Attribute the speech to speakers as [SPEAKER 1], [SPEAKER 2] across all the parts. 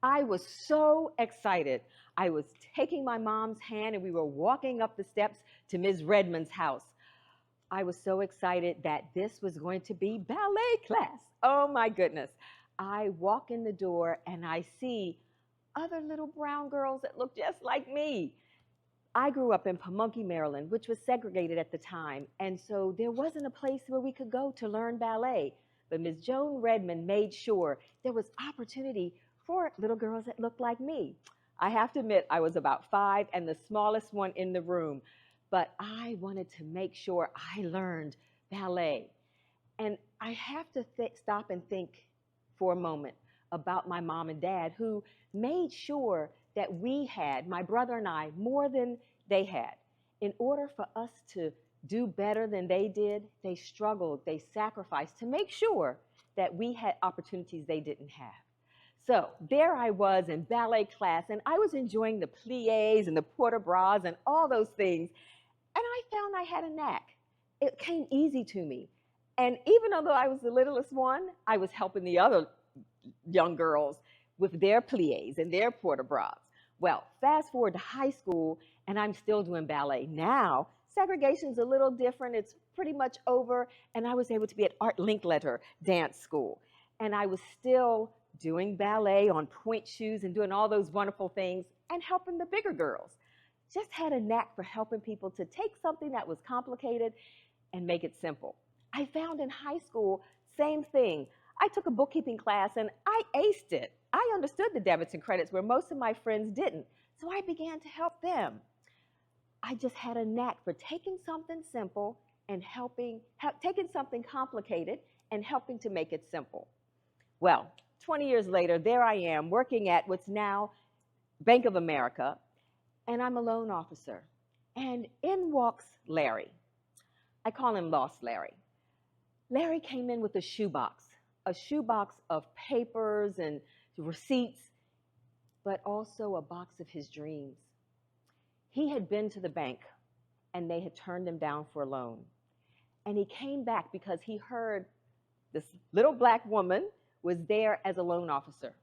[SPEAKER 1] I was so excited. I was taking my mom's hand and we were walking up the steps to Ms. Redmond's house. I was so excited that this was going to be ballet class. Oh my goodness. I walk in the door and I see other little brown girls that look just like me. I grew up in Pamunkey, Maryland, which was segregated at the time, and so there wasn't a place where we could go to learn ballet. But Ms. Joan Redmond made sure there was opportunity for little girls that looked like me. I have to admit, I was about 5 and the smallest one in the room, but I wanted to make sure I learned ballet. And I have to stop and think for a moment about my mom and dad who made sure that we had, my brother and I, more than they had. In order for us to do better than they did, they struggled, they sacrificed to make sure that we had opportunities they didn't have. So there I was in ballet class, and I was enjoying the pliés and the port de bras and all those things. And I found I had a knack. It came easy to me. And even though I was the littlest one, I was helping the other young girls with their pliés and their port de bras. Well, fast forward to high school, and I'm still doing ballet. Now, segregation's a little different. It's pretty much over, and I was able to be at Art Linkletter Dance School. And I was still doing ballet on point shoes and doing all those wonderful things and helping the bigger girls. Just had a knack for helping people to take something that was complicated and make it simple. I found in high school, same thing. I took a bookkeeping class and I aced it. I understood the debits and credits where most of my friends didn't. So I began to help them. I just had a knack for taking something simple and taking something complicated and helping to make it simple. Well, 20 years later, there I am working at what's now Bank of America, and I'm a loan officer. And in walks Larry. I call him Lost Larry. Larry came in with a shoebox of papers and receipts, but also a box of his dreams. He had been to the bank, and they had turned him down for a loan. And he came back because he heard this little black woman was there as a loan officer.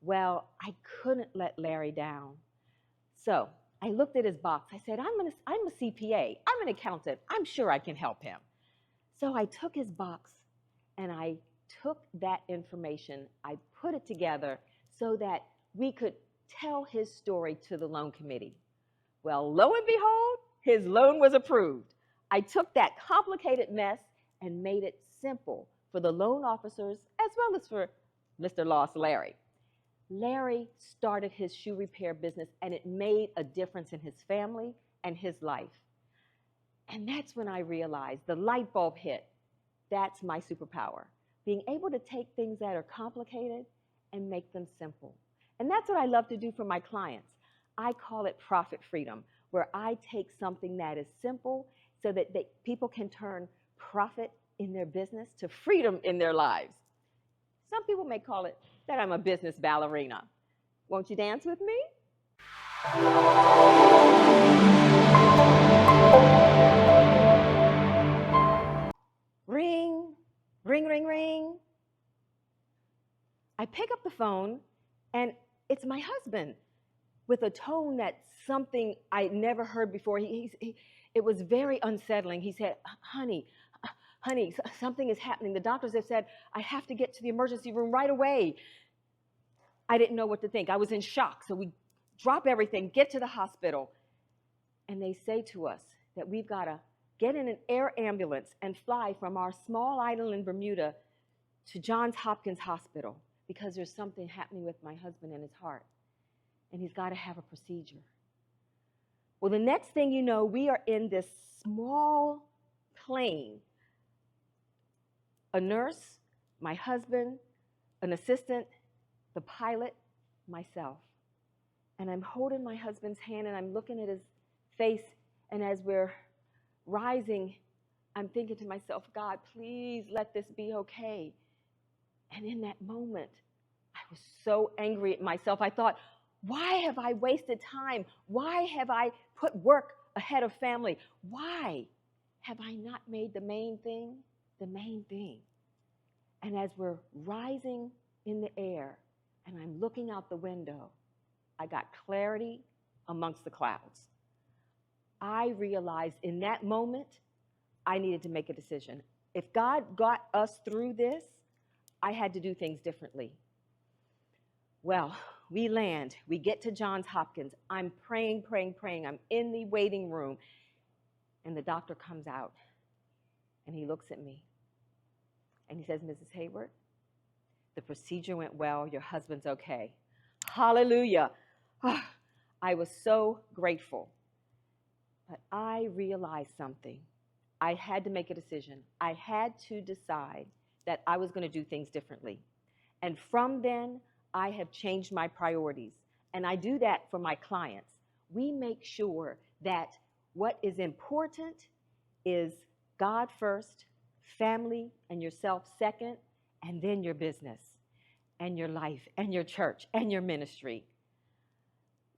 [SPEAKER 1] Well, I couldn't let Larry down. So I looked at his box. I said, I'm a CPA. I'm an accountant. I'm sure I can help him. So I took his box and I took that information. I put it together so that we could tell his story to the loan committee. Well, lo and behold, his loan was approved. I took that complicated mess and made it simple for the loan officers as well as for Mr. Lost Larry. Larry started his shoe repair business, and it made a difference in his family and his life. And that's when I realized the light bulb hit. That's my superpower, being able to take things that are complicated and make them simple. And that's what I love to do for my clients. I call it profit freedom, where I take something that is simple so that people can turn profit in their business to freedom in their lives. Some people may call it that I'm a business ballerina. Won't you dance with me? Ring, ring, ring, ring. I pick up the phone, and it's my husband with a tone that's something I never heard before. It was very unsettling. He said, honey, something is happening. The doctors have said I have to get to the emergency room right away. I didn't know what to think. I was in shock. So we drop everything, get to the hospital, and they say to us that we've got to get in an air ambulance and fly from our small island in Bermuda to Johns Hopkins Hospital because there's something happening with my husband and his heart, and he's got to have a procedure. Well, the next thing you know, we are in this small plane. A nurse, my husband, an assistant, the pilot, myself. And I'm holding my husband's hand and I'm looking at his face, and as we're rising, I'm thinking to myself, God, please let this be okay. And in that moment, I was so angry at myself. I thought, why have I wasted time? Why have I put work ahead of family? Why have I not made the main thing the main thing? And as we're rising in the air, and I'm looking out the window. I got clarity amongst the clouds. I realized in that moment, I needed to make a decision. If God got us through this, I had to do things differently. Well, we land, we get to Johns Hopkins. I'm praying. I'm in the waiting room. And the doctor comes out and he looks at me and he says, Mrs. Hayward, the procedure went well. Your husband's okay. Hallelujah. I was so grateful. But I realized something. I had to make a decision. I had to decide that I was going to do things differently. And from then, I have changed my priorities. And I do that for my clients. We make sure that what is important is God first, family and yourself second, and then your business and your life and your church and your ministry.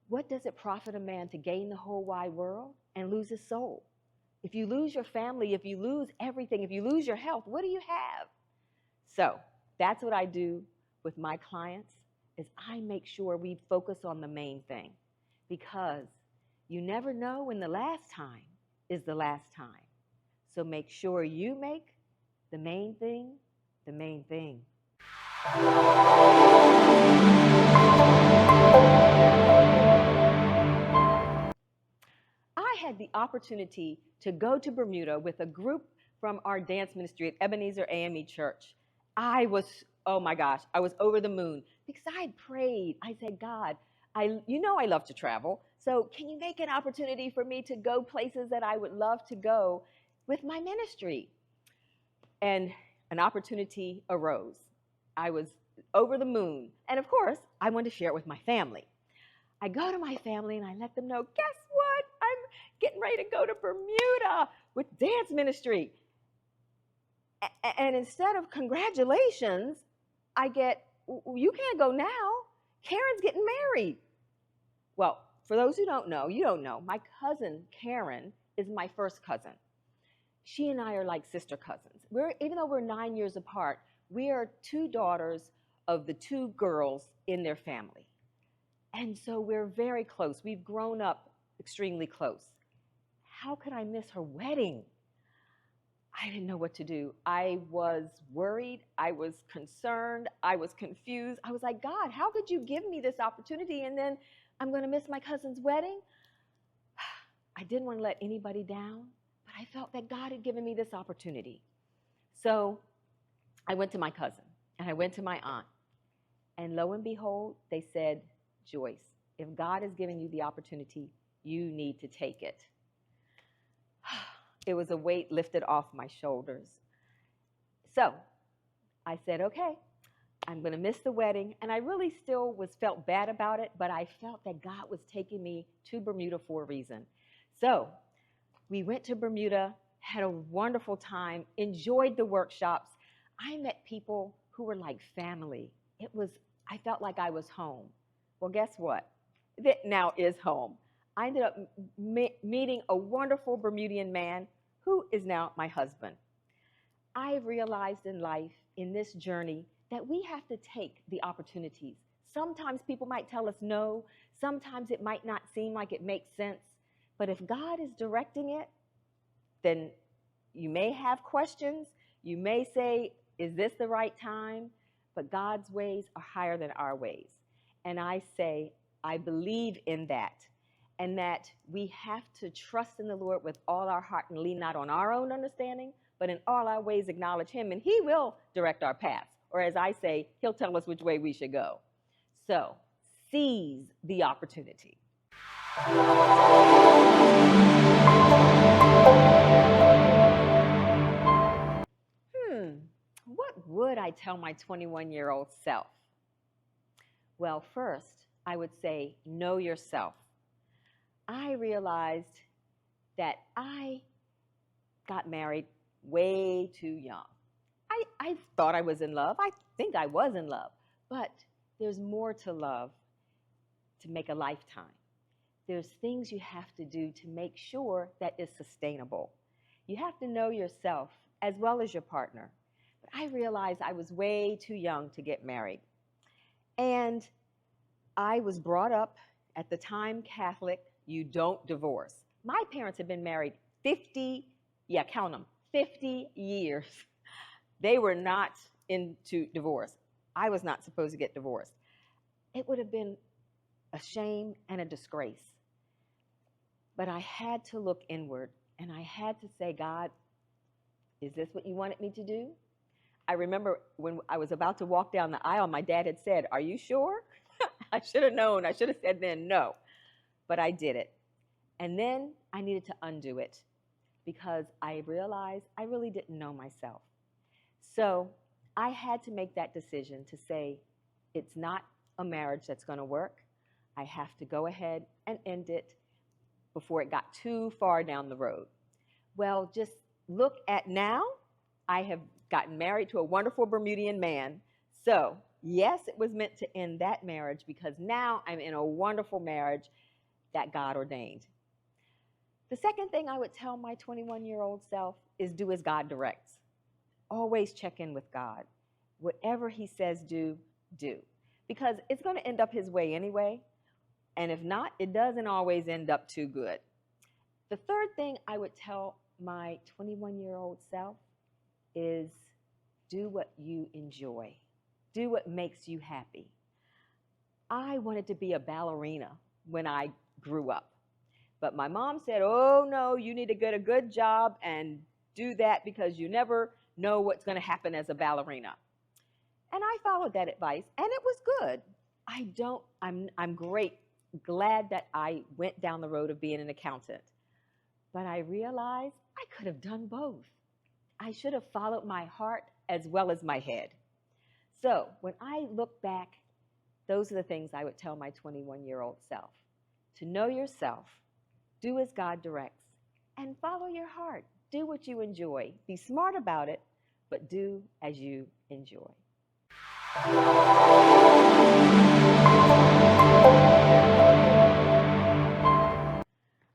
[SPEAKER 1] What does it profit a man to gain the whole wide world and lose his soul? If you lose your family, if you lose everything, if you lose your health, what do you have? So that's what I do with my clients, is I make sure we focus on the main thing, because you never know when the last time is the last time. So make sure you make the main thing the main thing. I had the opportunity to go to Bermuda with a group from our dance ministry at Ebenezer AME Church. I was, oh my gosh, I was over the moon because I had prayed. I said, God, I love to travel. So can you make an opportunity for me to go places that I would love to go with my ministry? And an opportunity arose. I was over the moon. And of course, I wanted to share it with my family. I go to my family and I let them know, guess what? I'm getting ready to go to Bermuda with dance ministry. And instead of congratulations, I get, you can't go now. Karen's getting married. Well, for those who don't know, you don't know, my cousin Karen is my first cousin. She and I are like sister cousins. Even though we're 9 years apart, we are two daughters of the two girls in their family. And so we're very close. We've grown up extremely close. How could I miss her wedding? I didn't know what to do. I was worried. I was concerned. I was confused. I was like, God, how could you give me this opportunity and then I'm going to miss my cousin's wedding? I didn't want to let anybody down, but I felt that God had given me this opportunity. So I went to my cousin and I went to my aunt. And lo and behold, they said, Joyce, if God has given you the opportunity, you need to take it. It was a weight lifted off my shoulders. So I said, okay, I'm going to miss the wedding. And I really still felt bad about it, but I felt that God was taking me to Bermuda for a reason. So we went to Bermuda, had a wonderful time, enjoyed the workshops. I met people who were like family. I felt like I was home. Well, guess what? That now is home. I ended up meeting a wonderful Bermudian man who is now my husband. I realized in life, in this journey, that we have to take the opportunities. Sometimes people might tell us no. Sometimes it might not seem like it makes sense. But if God is directing it, then you may have questions. You may say, is this the right time? But God's ways are higher than our ways. And I say, I believe in that. And that we have to trust in the Lord with all our heart and lean not on our own understanding, but in all our ways acknowledge Him, and He will direct our paths. Or as I say, He'll tell us which way we should go. So seize the opportunity. What would I tell my 21-year-old self? Well, first, I would say, know yourself. I realized that I got married way too young. I thought I was in love. I think I was in love. But there's more to love to make a lifetime. There's things you have to do to make sure that it's sustainable. You have to know yourself as well as your partner. But I realized I was way too young to get married. And I was brought up at the time Catholic, you don't divorce. My parents had been married 50, yeah, count them, 50 years. They were not into divorce. I was not supposed to get divorced. It would have been a shame and a disgrace. But I had to look inward and I had to say, God, is this what you wanted me to do? I remember when I was about to walk down the aisle, my dad had said, are you sure? I should have known. I should have said then no. But I did it. And then I needed to undo it because I realized I really didn't know myself. So I had to make that decision to say, it's not a marriage that's going to work. I have to go ahead and end it before it got too far down the road. Well, just look at now. I have gotten married to a wonderful Bermudian man. So yes, it was meant to end that marriage because now I'm in a wonderful marriage that God ordained. The second thing I would tell my 21-year-old self is do as God directs. Always check in with God. Whatever he says do, do. Because it's going to end up his way anyway. And if not, it doesn't always end up too good. The third thing I would tell my 21-year-old self is do what you enjoy. Do what makes you happy. I wanted to be a ballerina when I grew up. But my mom said, oh, no, you need to get a good job and do that because you never know what's going to happen as a ballerina. And I followed that advice, and it was good. I'm glad that I went down the road of being an accountant. But I realized I could have done both. I should have followed my heart as well as my head. So when I look back, those are the things I would tell my 21-year-old self. To know yourself, do as God directs, and follow your heart. Do what you enjoy. Be smart about it, but do as you enjoy.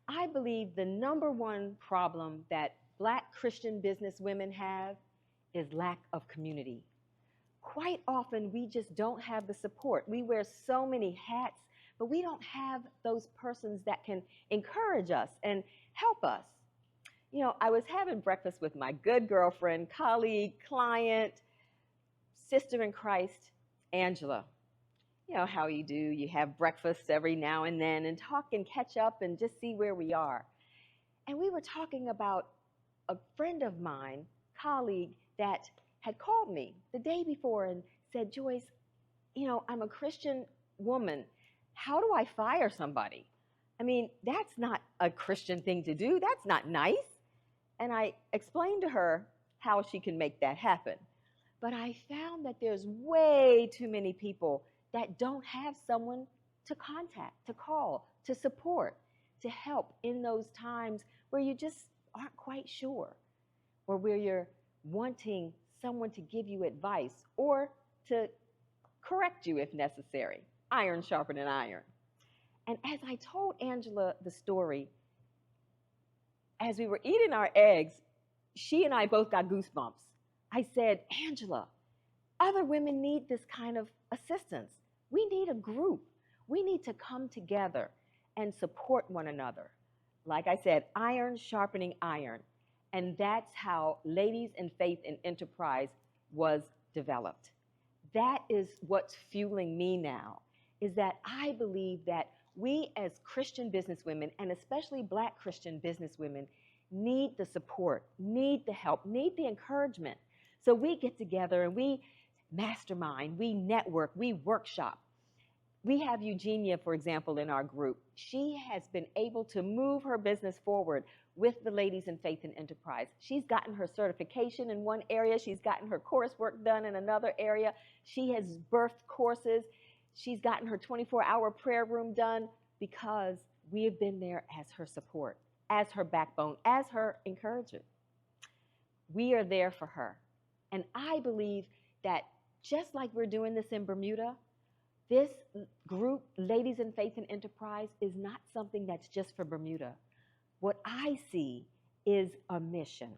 [SPEAKER 1] I believe the number one problem that Black Christian business women have is lack of community. Quite often, we just don't have the support. We wear so many hats, but we don't have those persons that can encourage us and help us. You know, I was having breakfast with my good girlfriend, colleague, client, sister in Christ, Angela. You know how you do. You have breakfast every now and then and talk and catch up and just see where we are. And we were talking about a friend of mine, colleague, that had called me the day before and said, Joyce, you know, I'm a Christian woman. How do I fire somebody? I mean, that's not a Christian thing to do. That's not nice. And I explained to her how she can make that happen. But I found that there's way too many people that don't have someone to contact, to call, to support, to help in those times where you just aren't quite sure, or where you're wanting someone to give you advice or to correct you if necessary. Iron sharpening iron. And as I told Angela the story, as we were eating our eggs, she and I both got goosebumps. I said, Angela, other women need this kind of assistance. We need a group. We need to come together and support one another. Like I said, iron sharpening iron. And that's how Ladies in Faith and Enterprise was developed. That is what's fueling me now, is that I believe that we as Christian businesswomen, and especially Black Christian businesswomen, need the support, need the help, need the encouragement. So we get together and we mastermind, we network, we workshop. We have Eugenia, for example, in our group. She has been able to move her business forward with the Ladies in Faith and Enterprise. She's gotten her certification in one area. She's gotten her coursework done in another area. She has birthed courses. She's gotten her 24-hour prayer room done because we have been there as her support, as her backbone, as her encouragement. We are there for her. And I believe that just like we're doing this in Bermuda, this group, Ladies in Faith and Enterprise, is not something that's just for Bermuda. What I see is a mission,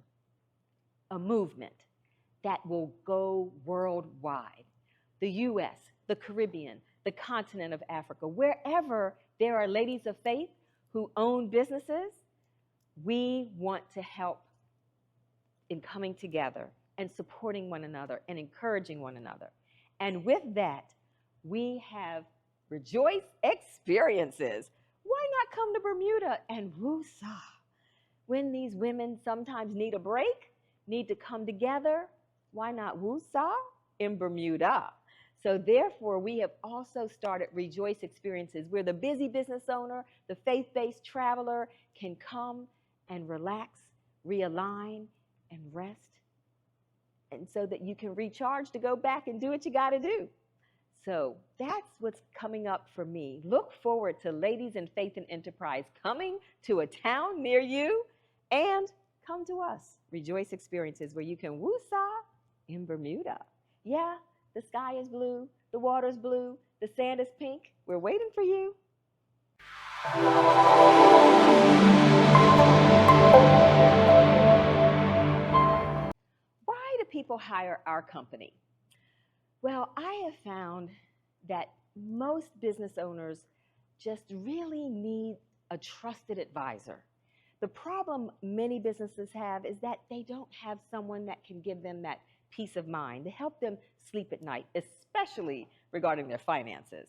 [SPEAKER 1] a movement that will go worldwide. The U.S., the Caribbean, the continent of Africa, wherever there are ladies of faith who own businesses, we want to help in coming together and supporting one another and encouraging one another. And with that, we have Rejoice Experiences. Why not come to Bermuda and woo-saw? When these women sometimes need a break, need to come together, why not woo-saw in Bermuda? So therefore, we have also started Rejoice Experiences, where the busy business owner, the faith-based traveler can come and relax, realign, and rest, and so that you can recharge to go back and do what you got to do. So that's what's coming up for me. Look forward to Ladies in Faith and Enterprise coming to a town near you, and come to us, Rejoice Experiences, where you can woo-saw in Bermuda. Yeah, the sky is blue, the water's blue, the sand is pink. We're waiting for you. Why do people hire our company? Well, I have found that most business owners just really need a trusted advisor. The problem many businesses have is that they don't have someone that can give them that peace of mind to help them sleep at night, especially regarding their finances.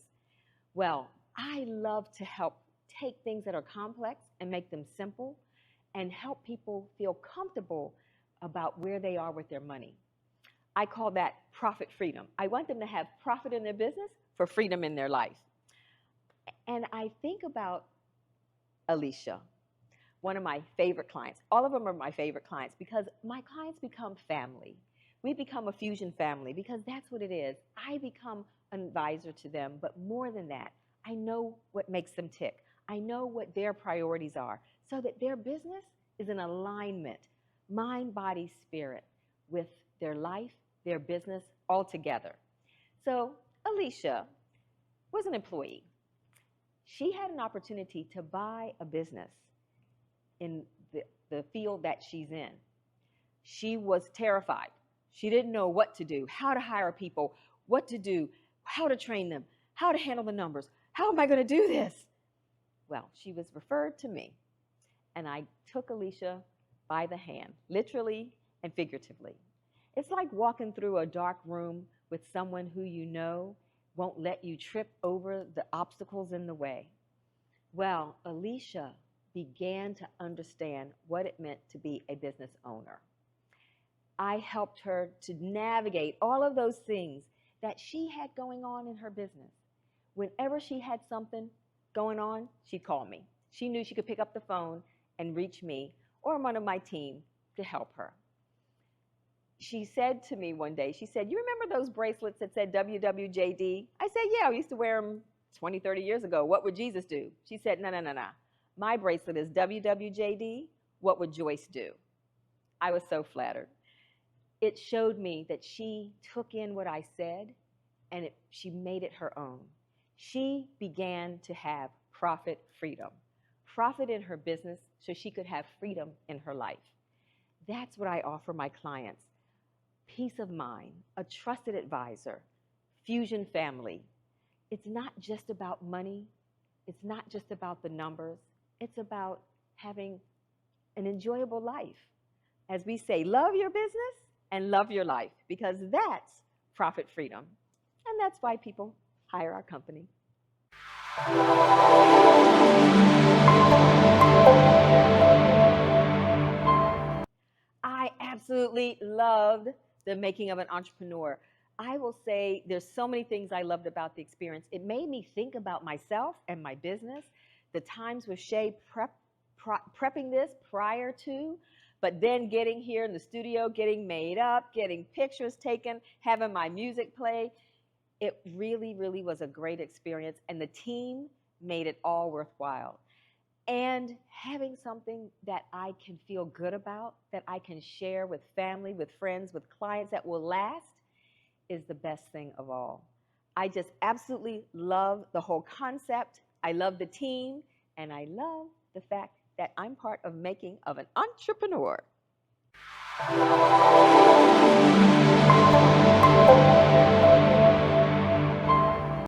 [SPEAKER 1] Well, I love to help take things that are complex and make them simple and help people feel comfortable about where they are with their money. I call that profit freedom. I want them to have profit in their business for freedom in their life. And I think about Alicia, one of my favorite clients. All of them are my favorite clients because my clients become family. We become a fusion family because that's what it is. I become an advisor to them, but more than that, I know what makes them tick. I know what their priorities are so that their business is in alignment, mind, body, spirit, with their life, their business, all together. So Alicia was an employee. She had an opportunity to buy a business in the field that she's in. She was terrified. She didn't know what to do, how to hire people, what to do, how to train them, how to handle the numbers. How am I going to do this? Well, she was referred to me, and I took Alicia by the hand, literally and figuratively. It's like walking through a dark room with someone who you know won't let you trip over the obstacles in the way. Well, Alicia began to understand what it meant to be a business owner. I helped her to navigate all of those things that she had going on in her business. Whenever she had something going on, she'd call me. She knew she could pick up the phone and reach me or one of my team to help her. She said to me one day, she said, "You remember those bracelets that said WWJD?" I said, "Yeah, I used to wear them 20, 30 years ago. What would Jesus do?" She said, No. My bracelet is WWJD. What would Joyce do?" I was so flattered. It showed me that she took in what I said and she made it her own. She began to have profit freedom, profit in her business so she could have freedom in her life. That's what I offer my clients. Peace of mind, a trusted advisor, fusion family. It's not just about money. It's not just about the numbers. It's about having an enjoyable life. As we say, love your business and love your life, because that's profit freedom. And that's why people hire our company. I absolutely loved the making of an entrepreneur. I will say there's so many things I loved about the experience. It made me think about myself and my business, the times with Shay prepping this prior to, but then getting here in the studio, getting made up, getting pictures taken, having my music play. It really, really was a great experience, and the team made it all worthwhile. And having something that I can feel good about, that I can share with family, with friends, with clients that will last, is the best thing of all. I just absolutely love the whole concept. I love the team, and I love the fact that I'm part of making of an entrepreneur.